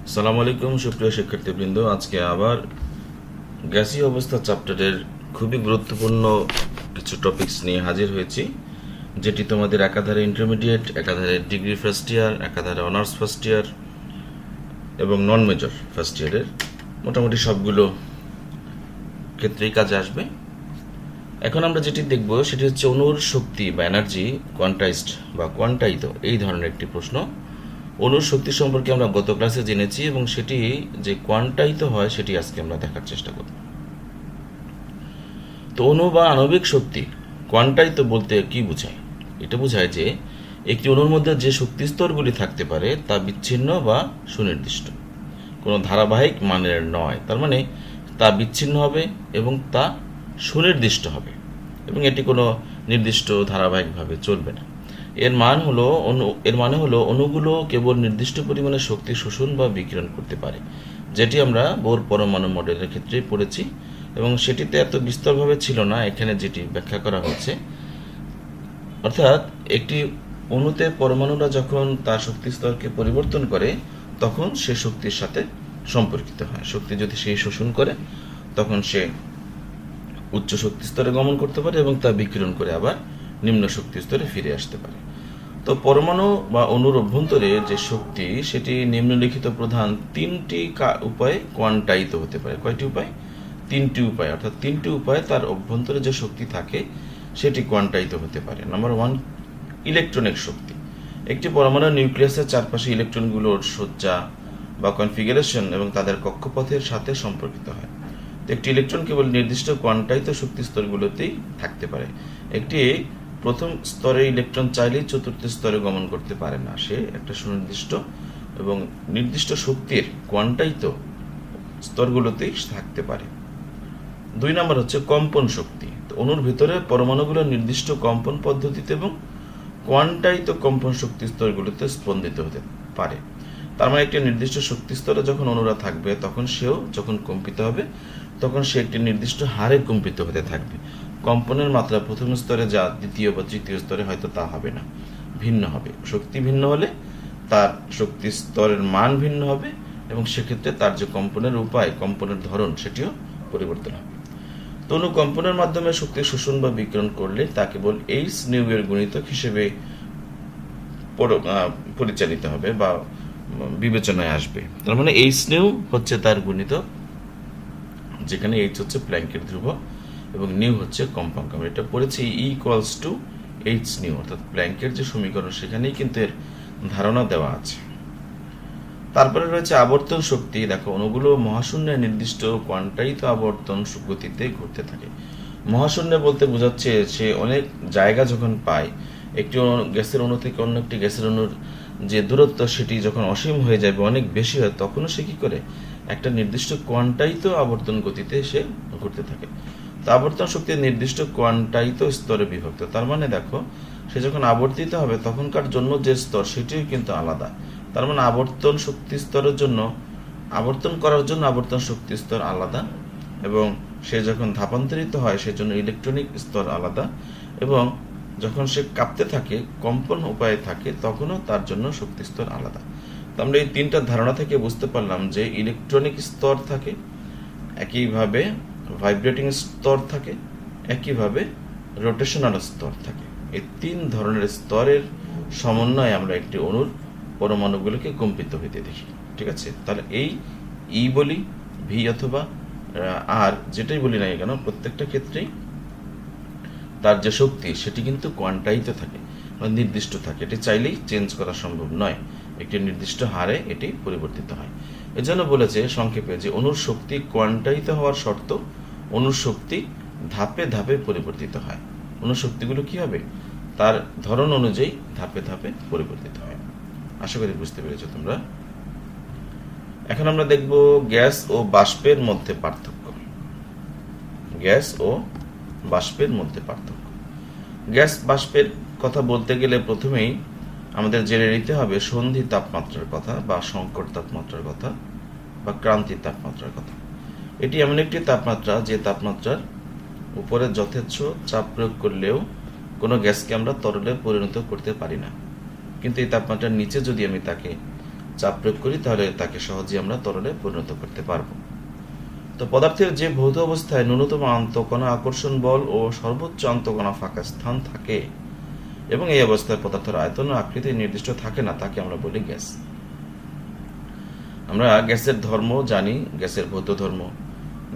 আসসালামু আলাইকুম সুপ্রিয় শিক্ষার্থীবৃন্দ, আজকে আবার গ্যাসীয় অবস্থা চ্যাপ্টারের খুবই গুরুত্বপূর্ণ কিছু টপিকস নিয়ে হাজির হয়েছি, যেটি তোমাদের একাধারে ইন্টারমিডিয়েট, একাধারে ডিগ্রি ফার্স্ট ইয়ার, একাধারে অনার্স ফার্স্ট ইয়ার এবং নন মেজর ফার্স্ট ইয়ারের মোটামুটি সবগুলো ক্ষেত্রেই কাজে আসবে। এখন আমরা যেটি দেখব সেটি হচ্ছে অণুর শক্তি বা এনার্জি কোয়ান্টাইজড বা কোয়ান্টায়িত, এই ধরনের একটি প্রশ্ন। অণুর শক্তি সম্পর্কে আমরা গত ক্লাসে জেনেছি এবং সেটি যে কোয়ান্টায়িত হয় সেটি আজকে আমরা দেখার চেষ্টা করব। তো অণু বা আণবিক শক্তি কোয়ান্টায়িত বলতে কি বোঝায়? এটা বোঝায় যে একটি অণুর মধ্যে যে শক্তি স্তরগুলি থাকতে পারে তা বিচ্ছিন্ন বা সুনির্দিষ্ট, কোনো ধারাবাহিক মানের নয়। তার মানে তা বিচ্ছিন্ন হবে এবং তা সুনির্দিষ্ট হবে এবং এটি কোনো নির্দিষ্ট ধারাবাহিকভাবে চলবে না। এর মানে হলো অণুগুলো কেবল নির্দিষ্ট পরিমাণে শক্তি শোষণ বা বিকিরণ করতে পারে, যেটি আমরা বোর পরমাণু মডেলের ক্ষেত্রেই পড়েছি এবং সেটিতে এত বিস্তরভাবে ছিল না, এখানে যেটি ব্যাখ্যা করা হয়েছে। অর্থাৎ একটি অণুতে পরমাণুরা যখন তার শক্তি স্তরকে পরিবর্তন করে তখন সে শক্তির সাথে সম্পর্কিত হয়। শক্তি যদি সে শোষণ করে তখন সে উচ্চ শক্তি স্তরে গমন করতে পারে এবং তা বিকিরণ করে আবার নিম্ন শক্তি স্তরে ফিরে আসতে পারে। তো পরমাণু বা অণুর অভ্যন্তরে যে শক্তি সেটি নিম্নলিখিত প্রধান তিনটি উপায়ে কোয়ান্টায়িত হতে পারে। কয়টি উপায়? তিনটি উপায়, অর্থাৎ তিনটি উপায়ে তার অভ্যন্তরে যে শক্তি থাকে সেটি কোয়ান্টায়িত হতে পারে। নাম্বার 1, ইলেকট্রনিক শক্তি। একটি পরমাণু নিউক্লিয়াসের চারপাশে ইলেকট্রনগুলোর সজ্জা বা কনফিগারেশন এবং তাদের কক্ষপথের সাথে সম্পর্কিত হয়। তো একটি ইলেকট্রন কেবল নির্দিষ্ট কোয়ান্টায়িত শক্তি স্তরগুলোতেই থাকতে পারে। একটি প্রথম স্তরে ইলেকট্রন চাইলেই চতুর্থ স্তরে গমন করতে পারে না, সে একটা সুনির্দিষ্ট এবং নির্দিষ্ট শক্তির কোয়ান্টায়িত স্তরগুলোতেই থাকতে পারে। 2 নম্বর হচ্ছে কম্পন শক্তি। তো অণুর ভিতরে পরমাণুগুলো নির্দিষ্ট কম্পন পদ্ধতিতে এবং কোয়ান্টায়িত কম্পন শক্তি স্তরগুলোতে স্পন্দিত হতে পারে। তার মানে একটি নির্দিষ্ট শক্তি স্তরে যখন অণুরা থাকবে তখন সেও যখন কম্পিত হবে তখন সে একটি নির্দিষ্ট হারে কম্পিত হতে থাকবে। কম্পনের মাত্রা প্রথম স্তরে যা দ্বিতীয় বা তৃতীয় স্তরে হয়তো তা হবে না, ভিন্ন হবে। শক্তি ভিন্ন হলে তার শক্তি স্তরের মান ভিন্ন হবে এবং সেক্ষেত্রে তার যে কম্পনের উপায়, কম্পনের ধরন সেটিও পরিবর্তন হবে। তো অণু কম্পনের মাধ্যমে শক্তি শোষণ বা বিকিরণ করলে তা কেবল এইচ নিউ এর গুণিতক হিসেবে পরিচালিত হবে বা বিবেচনায় আসবে। তার মানে এইচ নিউ হচ্ছে তার গুণিতক, যেখানে এইচ হচ্ছে প্ল্যাঙ্কের ধ্রুবক এবং নিউ হচ্ছে কম্পাঙ্ক। আমরা এটা পড়েছি E=H নিউ, অর্থাৎ প্ল্যাঙ্কের যে সমীকরণ সেখানেই কিন্তু এর ধারণা দেওয়া আছে। তারপরে রয়েছে আবর্তন শক্তি। দেখো, অণুগুলো মহাশূন্যে নির্দিষ্ট কোয়ান্টায়িত আবর্তন গতিতে ঘুরতে থাকে। মহাশূন্যে বলতে বোঝাচ্ছে সে অনেক জায়গা যখন পায়, একটি গ্যাসের অণু থেকে অন্য একটি গ্যাসের অণুর যে দূরত্ব সেটি যখন অসীম হয়ে যাবে, অনেক বেশি হয়, তখনও সে কি করে একটা নির্দিষ্ট কোয়ান্টায়িত আবর্তন গতিতে সে ঘুরতে থাকে। তো আবর্তন শক্তি নির্দিষ্ট কোয়ান্টায়িত স্তরে বিভক্ত। তার মানে দেখো, সে যখন আবর্তিত হবে তখনকার জন্য যে স্তর সেটিও কিন্তু আলাদা। তার মানে আবর্তন শক্তি স্তরের জন্য, আবর্তন করার জন্য আবর্তন শক্তি স্তর আলাদা, এবং সে যখন ধাপান্তরিত হয় সেজন্য ইলেকট্রনিক স্তর আলাদা, এবং যখন সে কাঁপতে থাকে, কম্পন উপায়ে থাকে, তখনও তার জন্য শক্তি স্তর আলাদা। তো আমরা এই তিনটা ধারণা থেকে বুঝতে পারলাম যে ইলেকট্রনিক স্তর থাকে, একইভাবে ভাইব্রেটিং স্তর থাকে, একইভাবে রোটেশনাল স্তর থাকে। এই তিন ধরনের স্তরের সমন্বয়ে আমরা একটি অণুর পরমাণুগুলোকে কম্পিত হইতে দেখি। ঠিক আছে? তাহলে এই ই বলি, ভি অথবা আর যেটাই বলি না কেন, প্রত্যেকটা ক্ষেত্রেই তার যে শক্তি সেটি কিন্তু কোয়ান্টায়িত থাকে, নির্দিষ্ট থাকে। এটি চাইলেই চেঞ্জ করা সম্ভব নয়, একটি নির্দিষ্ট হারে এটি পরিবর্তিত হয়। এজন্য বলেছে সংক্ষেপে যে অণুর শক্তি কোয়ান্টায়িত হওয়ার শর্ত অণুর শক্তি ধাপে ধাপে পরিবর্তিত হয়। অণুর শক্তিগুলো কি হবে? তার ধরন অনুযায়ী ধাপে ধাপে পরিবর্তিত হয়। আশা করি বুঝতে পেরেছো তোমরা। এখন আমরা দেখব গ্যাস ও বাষ্পের মধ্যে পার্থক্য। গ্যাস ও বাষ্পের মধ্যে পার্থক্য। গ্যাস বাষ্পের কথা বলতে গেলে প্রথমেই আমাদের জেনে নিতে হবে সন্ধি তাপমাত্রার কথা বা সংকট তাপমাত্রার কথা বা ক্রান্তি তাপমাত্রার কথা। এটি এমন একটি তাপমাত্রা যে তাপমাত্রার উপরে যথেচ্ছ চাপ প্রয়োগ করলেও কোনো গ্যাসকে আমরা তরলে পরিণত করতে পারি না, কিন্তু এই তাপমাত্রার নিচে যদি আমি তাকে চাপ প্রয়োগ করি তাহলে তাকে সহজেই আমরা তরলে পরিণত করতে পারবো। তো পদার্থের যে ভৌত অবস্থায় ন্যূনতম আন্তঃকণা আকর্ষণ বল ও সর্বোচ্চ আন্তঃকণা ফাঁকা স্থান থাকে এবং এই অবস্থায় পদার্থের আয়তন ও আকৃতি নির্দিষ্ট থাকে না, তাকে আমরা বলি গ্যাস। আমরা গ্যাসের ধর্ম জানি, গ্যাসের ভৌত ধর্ম,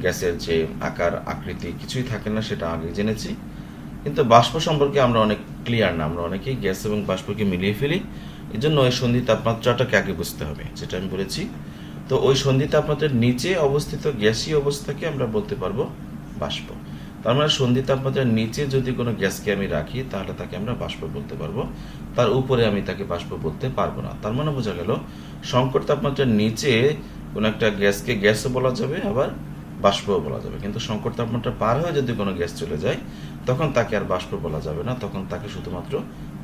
গ্যাসের যে আকার আকৃতি কিছুই থাকে না, সেটা আগে জেনেছি। কিন্তু বাষ্প সম্পর্কে আমরা অনেক ক্লিয়ার না, আমরা অনেকেই গ্যাস এবং বাষ্পকে মিলিয়ে ফেলি। এই জন্য ওই সন্ধি তাপমাত্রাটাকে আগে বুঝতে হবে, যেটা আমি বলেছি। তো ওই সন্ধি তাপমাত্রার নিচে অবস্থিত গ্যাসীয় অবস্থাকে আমরা বলতে পারবো বাষ্প। তার মানে সন্ধি তাপমাত্রার নিচে যদি কোনো গ্যাসকে আমি রাখি তাহলে তাকে আমরা বাষ্প বলতে পারবো, তার উপরে আমি তাকে বাষ্প বলতে পারবো না। তার মানে বোঝা গেল সংকট তাপমাত্রার নিচে কোনো একটা গ্যাসকে গ্যাসও বলা যাবে, আবার বাষ্পও বলা যাবে। কিন্তু সংকট তাপমাত্রা পার হয়ে যদি কোনো গ্যাস চলে যায় তখন তাকে আর বাষ্প বলা যাবে না, তখন তাকে শুধুমাত্র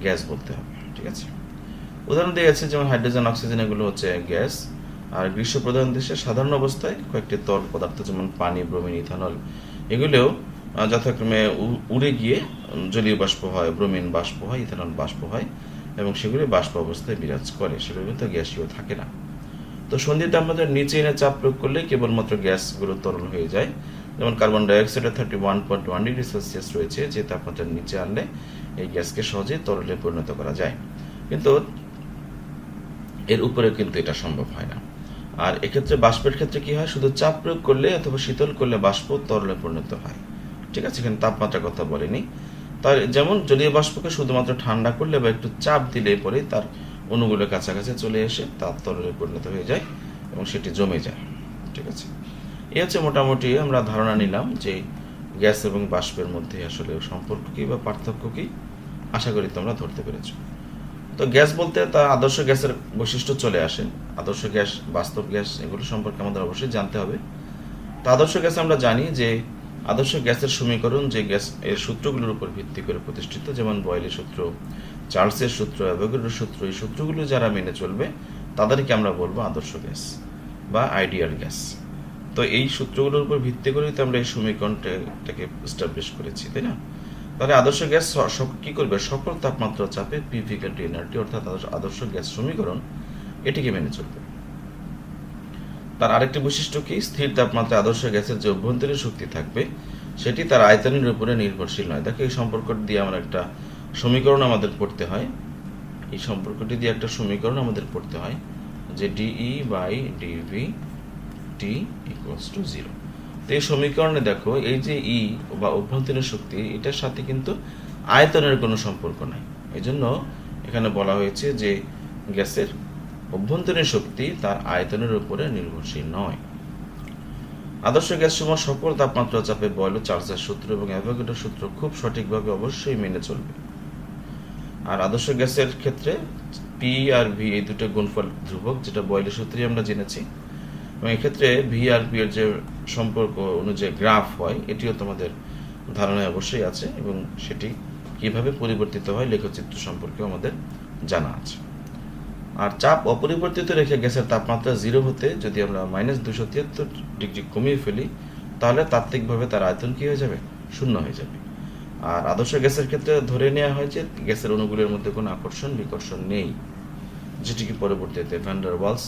গ্যাস বলতে হবে। ঠিক আছে, উদাহরণ দিয়ে গেছে যেমন হাইড্রোজেন, অক্সিজেন, এগুলো হচ্ছে গ্যাস। আর গ্রীষ্ম প্রধান দেশে সাধারণ অবস্থায় কয়েকটি তরল পদার্থ যেমন পানি, ব্রোমিন, ইথানল এগুলোও যথাক্রমে উড়ে গিয়ে জলীয় বাষ্প হয়, ব্রোমিন বাষ্প হয়, ইথানল বাষ্প হয় এবং সেগুলি বাষ্প অবস্থায় বিরাজ করে, সেগুলো কিন্তু গ্যাসীয় থাকে না। তো সন্ধি তাপমাত্রার নিচে এনে চাপ প্রয়োগ করলে কেবলমাত্র গ্যাসগুলো তরল হয়ে যায়। যেমন কার্বন ডাইঅক্সাইডের 31.1 ডিগ্রি সেলসিয়াস রয়েছে, যে তাপমাত্রার নিচে আনলে এই গ্যাসকে সহজেই তরলে পরিণত করা যায়, কিন্তু এর উপরে কিন্তু এটা সম্ভব হয় না। আর এক্ষেত্রে বাষ্পের ক্ষেত্রে কি হয়, শুধু চাপ প্রয়োগ করলে অথবা শীতল করলে বাষ্প তরলে পরিণত হয়। ঠিক আছে, এখানে তাপমাত্রার কথা বলেনি। তার যেমন জলীয় বাষ্পকে শুধুমাত্র ঠান্ডা করলে বা একটু চাপ দিলে পরে তার অণুগুলোর কাছাকাছি চলে এসে তার তরলে পরিণত হয়ে যায় এবং সেটি জমে যায়। ঠিক আছে, এই হচ্ছে মোটামুটি আমরা ধারণা নিলাম যে গ্যাস এবং বাষ্পের মধ্যে আসলে সম্পর্ক কি বা পার্থক্য কি। আশা করি তোমরা ধরতে পেরেছো। তো গ্যাস বলতে তার আদর্শ গ্যাসের বৈশিষ্ট্য চলে আসে। আদর্শ গ্যাস, বাস্তব গ্যাস, এগুলো সম্পর্কে আমাদের অবশ্যই জানতে হবে। তো আদর্শ গ্যাস আমরা জানি যে আদর্শ গ্যাসের সমীকরণ যে গ্যাস এর সূত্রগুলোর উপর ভিত্তি করে প্রতিষ্ঠিত, যেমন বয়েলের সূত্র, চার্লসের সূত্র, অ্যাভোগাড্রোর সূত্র, এই সূত্রগুলো যারা মেনে চলবে তাদেরকে আমরা বলবো আদর্শ গ্যাস বা আইডিয়াল গ্যাস। তো এই সূত্রগুলোর উপর ভিত্তি করেই তো আমরা এই সমীকরণটাকে এস্টাবলিশ করেছি, তাই না? তাহলে আদর্শ গ্যাস কি করবে, সকল তাপমাত্রা চাপে পিভি এনার্জি অর্থাৎ আদর্শ গ্যাস সমীকরণ এটিকে মেনে চলবে। তার আরেকটি বৈশিষ্ট্য কি, স্থির তাপমাত্রায় আদর্শ গ্যাসের যে অভ্যন্তরীণ শক্তি থাকবে সেটি তার আয়তনের উপরে নির্ভরশীল নয়। দেখো এই সম্পর্ক দিয়ে আমরা একটা সমীকরণ আমাদের পড়তে হয়, এই সম্পর্কটি দিয়ে একটা সমীকরণ আমাদের পড়তে হয় যে d e by d v t equals to 0। তো এই সমীকরণে দেখো এই যে ই বা অভ্যন্তরীণ শক্তি, এটার সাথে কিন্তু আয়তনের কোনো সম্পর্ক নাই। এই জন্য এখানে বলা হয়েছে যে গ্যাসের অভ্যন্তরীণ শক্তি তার আয়তনের উপরে নির্ভরশীল নয়। আদর্শ গ্যাস সমূহ সকল তাপমাত্রা চাপে বয়েল, চার্লসের সূত্র এবং অ্যাভোগাড্রোর সূত্র খুব সঠিকভাবে অবশ্যই মেনে চলবে। আর আদর্শ গ্যাসের ক্ষেত্রে পি আর ভি এই দুটো গুণফল ধ্রুবক, যেটা বয়েলের সূত্রে আমরা জেনেছি। এবং এক্ষেত্রে ভি আর পি এর যে সম্পর্ক অনুযায়ী গ্রাফ হয়, এটিও তোমাদের ধারণায় অবশ্যই আছে এবং সেটি কিভাবে পরিবর্তিত হয় লেখচিত্র সম্পর্কেও আমাদের জানা আছে। আর চাপ অপরিবর্তিত রেখে গ্যাসের তাপমাত্রা 0 হতে যদি আমরা -273 ডিগ্রি কমিয়ে ফেলি তাহলে তাত্ত্বিকভাবে তার আয়তন কি হয়ে যাবে, 0 হয়ে যাবে। আর আদর্শ গ্যাসের ক্ষেত্রে ধরে নেওয়া হয় যে গ্যাসের অণুগুলোর মধ্যে কোনো আকর্ষণ বিকর্ষণ নেই, যেটিকে পরবর্তীতে ভ্যান ডার ওয়ালস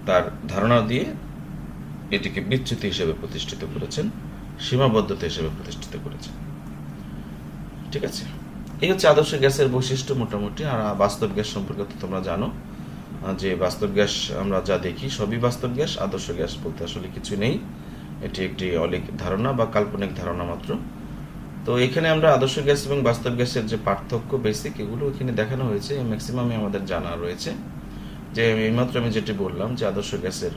তার ধারণা দিয়ে এটিকে বিচ্যুতি হিসেবে প্রতিষ্ঠিত করেছেন, সীমাবদ্ধতা হিসেবে প্রতিষ্ঠিত করেছেন। ঠিক আছে, এই হচ্ছে আদর্শ গ্যাসের বৈশিষ্ট্য মোটামুটি। আর বাস্তব গ্যাস সম্পর্কে তো তোমরা জানো যে বাস্তব গ্যাস আমরা যা দেখি সবই বাস্তব গ্যাস, আদর্শ গ্যাস বলতে আসলে কিছু নেই, এটি একটি অলিক ধারণা বা কাল্পনিক ধারণা মাত্র। তো এখানে আমরা আদর্শ গ্যাস এবং বাস্তব গ্যাসের যে পার্থক্য বেসিক এগুলো এখানে দেখানো হয়েছে, ম্যাক্সিমামই আমাদের জানা রয়েছে। যে এইমাত্র আমি যেটি বললাম যে আদর্শ গ্যাসের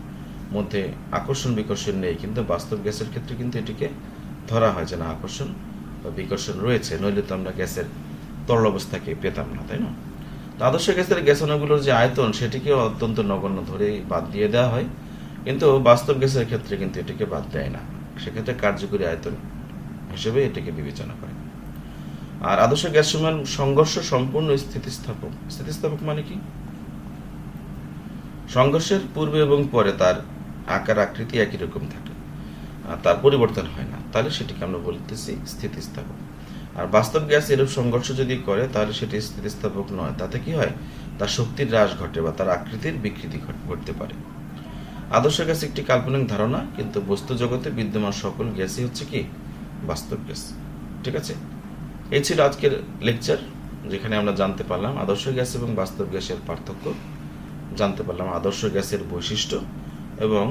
মধ্যে আকর্ষণ বিকর্ষণ নেই, কিন্তু বাস্তব গ্যাসের ক্ষেত্রে কিন্তু এটিকে ধরা হয় যে না আকর্ষণ বা বিকর্ষণ রয়েছে, নইলে তো আমরা গ্যাসের তরল অবস্থাকে পেতাম না, তাই না? তো আদর্শ গ্যাসের গ্যাস অণুগুলোর যে আয়তন সেটিকে অত্যন্ত নগণ্য ধরে বাদ দিয়ে দেওয়া হয়, কিন্তু বাস্তব গ্যাসের ক্ষেত্রে কিন্তু এটিকে বাদ দেয় না, সেক্ষেত্রে কার্যকরী আয়তন হিসেবে এটিকে বিবেচনা করে। আর আদর্শ গ্যাস সমূহের সংঘর্ষ সম্পূর্ণ স্থিতিস্থাপক। স্থিতিস্থাপক মানে কি, সংঘর্ষের পূর্বে এবং পরে তার আকার আকৃতি একই রকম থাকে, তার পরিবর্তন হয় না, তাহলে সেটিকে আমরা বলতেছি স্থিতিস্থাপক। আর বাস্তব গ্যাস এরূপ সংঘর্ষ যদি করে তাহলে সেটি স্থিতিস্থাপক নয়, তাতে কি হয়, তার শক্তির হ্রাস ঘটে বা তার আকৃতির বিকৃতি ঘটতে পারে। আদর্শ গ্যাস একটি কাল্পনিক ধারণা, কিন্তু বস্তু জগতে বিদ্যমান সকল গ্যাসই হচ্ছে কি বাস্তব গ্যাস। ঠিক আছে, এই ছিল আজকের লেকচার, যেখানে আমরা জানতে পারলাম আদর্শ গ্যাস এবং বাস্তব গ্যাসের পার্থক্য, জানতে পারলাম আদর্শ গ্যাসের বৈশিষ্ট্য, এবং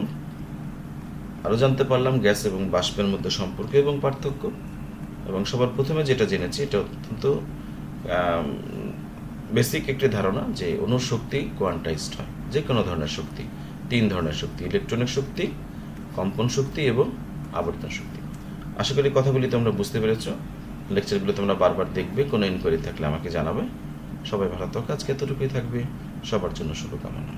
আরও জানতে পারলাম গ্যাস এবং বাষ্পের মধ্যে সম্পর্ক এবং পার্থক্য। এবং সবার প্রথমে যেটা জেনেছি, এটা অত্যন্ত বেসিক একটি ধারণা যে অণুর শক্তি কোয়ান্টাইজড হয়। যে কোনো ধরনের শক্তি, 3 ধরনের শক্তি: ইলেকট্রনিক শক্তি, কম্পন শক্তি এবং আবর্তন শক্তি। আশা করি কথাগুলি তোমরা বুঝতে পেরেছ। লেকচারগুলো তোমরা বারবার দেখবে, কোনো ইনকোয়ারি থাকলে আমাকে জানাবে। সবাই ভালো থাকো, আজকে এতটুকুই থাকবে। সবার জন্য শুভকামনা।